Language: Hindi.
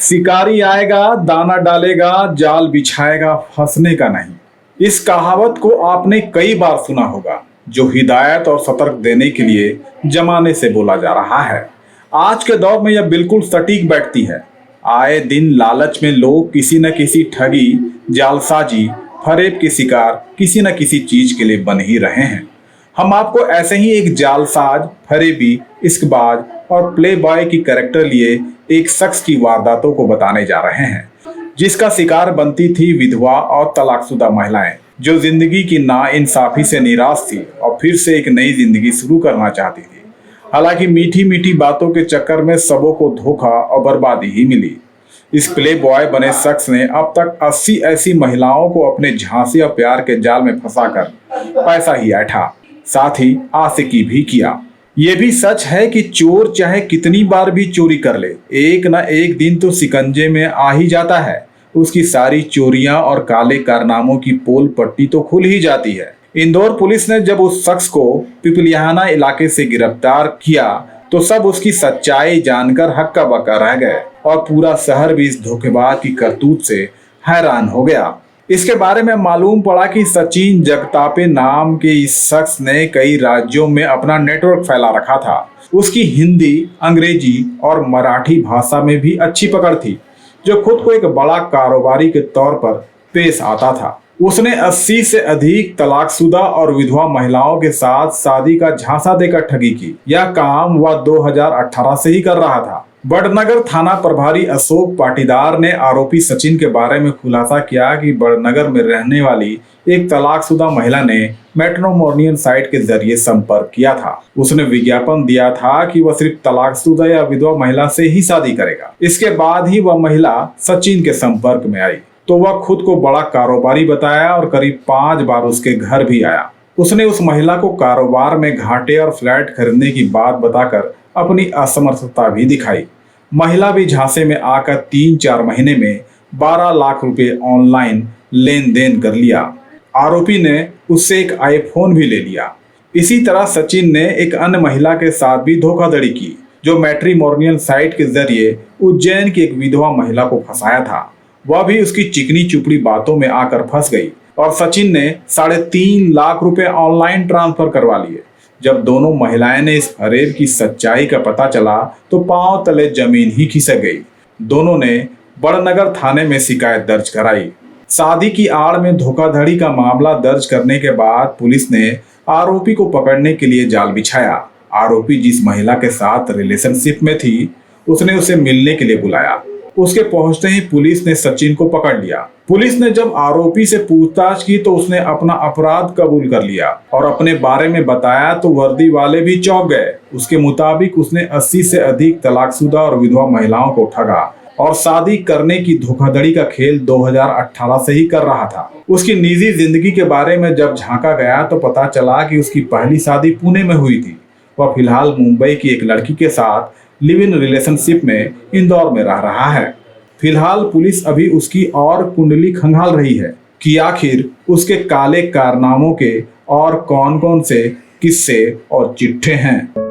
शिकारी आएगा, दाना डालेगा, जाल बिछाएगा, फंसने का नहीं। इस कहावत को आपने कई बार सुना होगा, जो हिदायत और सतर्क देने के लिए जमाने से बोला जा रहा है। आज के दौर में यह बिल्कुल सटीक बैठती है। आए दिन लालच में लोग किसी न किसी ठगी, जालसाजी, फरेब के शिकार किसी न किसी चीज के लिए बन ही रहे हैं। हम आपको ऐसे ही एक जालसाज, फरेबी, इश्कबाज और प्ले बॉय की कैरेक्टर लिए एक शख्स की वारदातों को बताने जा रहे हैं, जिसका शिकार बनती थी विधवा और तलाकशुदा महिलाएं, जो जिंदगी की नाइंसाफी से निराश थी और फिर से एक नई जिंदगी शुरू करना चाहती थी। हालांकि मीठी मीठी बातों के चक्कर में सबों को धोखा और बर्बादी ही मिली। इस प्ले बॉय बने शख्स ने अब तक 80 ऐसी महिलाओं को अपने झांसी और प्यार के जाल में फंसाकर पैसा ही ऐठा, साथ ही आशिकी भी किया। ये भी सच है कि चोर चाहे कितनी बार भी चोरी कर ले, एक न एक दिन तो शिकंजे में आ ही जाता है। उसकी सारी चोरियां और काले कारनामों की पोल पट्टी तो खुल ही जाती है। इंदौर पुलिस ने जब उस शख्स को पिपलियाना इलाके से गिरफ्तार किया तो सब उसकी सच्चाई जानकर हक्का बक्का रह गए और पूरा शहर भी इस धोखेबाज की करतूत से हैरान हो गया। इसके बारे में मालूम पड़ा कि सचिन जगतापे नाम के इस शख्स ने कई राज्यों में अपना नेटवर्क फैला रखा था। उसकी हिंदी, अंग्रेजी और मराठी भाषा में भी अच्छी पकड़ थी, जो खुद को एक बड़ा कारोबारी के तौर पर पेश आता था। उसने 80 से अधिक तलाकशुदा और विधवा महिलाओं के साथ शादी का झांसा देकर ठगी की। यह काम वह 2018 से ही कर रहा था। बड़नगर थाना प्रभारी अशोक पाटीदार ने आरोपी सचिन के बारे में खुलासा किया कि बड़नगर में रहने वाली एक तलाकशुदा महिला ने मैट्रिमोनियल साइट के जरिए संपर्क किया था। उसने विज्ञापन दिया था कि वह सिर्फ तलाकशुदा या विधवा महिला से ही शादी करेगा। इसके बाद ही वह महिला सचिन के संपर्क में आई तो वह खुद को बड़ा कारोबारी बताया और करीब 5 बार उसके घर भी आया। उसने उस महिला को कारोबार में घाटे और फ्लैट खरीदने की बात बताकर अपनी असमर्थता भी दिखाई। महिला भी झांसे में आकर 3-4 महीने में 12 लाख रुपए ऑनलाइन लेन देन कर लिया। आरोपी ने उससे एक आईफोन भी ले लिया। इसी तरह सचिन ने एक अन्य महिला के साथ भी धोखाधड़ी की, जो मैट्रिमोनियल साइट के जरिए उज्जैन की एक विधवा महिला को फंसाया था। वह भी उसकी चिकनी चुपड़ी बातों में आकर फंस गई और सचिन ने 3.5 लाख रुपए ऑनलाइन ट्रांसफर करवा लिए। जब दोनों महिलाएं ने इस फरेब की सच्चाई का पता चला तो पांव तले जमीन ही खिसक गई। दोनों ने बड़नगर थाने में शिकायत दर्ज कराई। शादी की आड़ में धोखाधड़ी का मामला दर्ज करने के बाद पुलिस ने आरोपी को पकड़ने के लिए जाल बिछाया। आरोपी जिस महिला के साथ रिलेशनशिप में थी, उसने उसे मिलने के लिए बुलाया। उसके पहुंचते ही पुलिस ने सचिन को पकड़ लिया। पुलिस ने जब आरोपी से पूछताछ की तो उसने अपना अपराध कबूल कर लिया और अपने बारे में बताया तो वर्दी वाले भी चौंक गए। उसके मुताबिक उसने 80 से अधिक तलाकशुदा और विधवा महिलाओं को ठगा और शादी करने की धोखाधड़ी का खेल 2018 से ही कर रहा था। उसकी निजी जिंदगी के बारे में जब झांका गया तो पता चला कि उसकी पहली शादी पुणे में हुई थी। वह फिलहाल मुंबई की एक लड़की के साथ लिव इन रिलेशनशिप में इंदौर में रह रहा है। फिलहाल पुलिस अभी उसकी और कुंडली खंगाल रही है कि आखिर उसके काले कारनामों के और कौन कौन से किस्से और चिट्ठे हैं।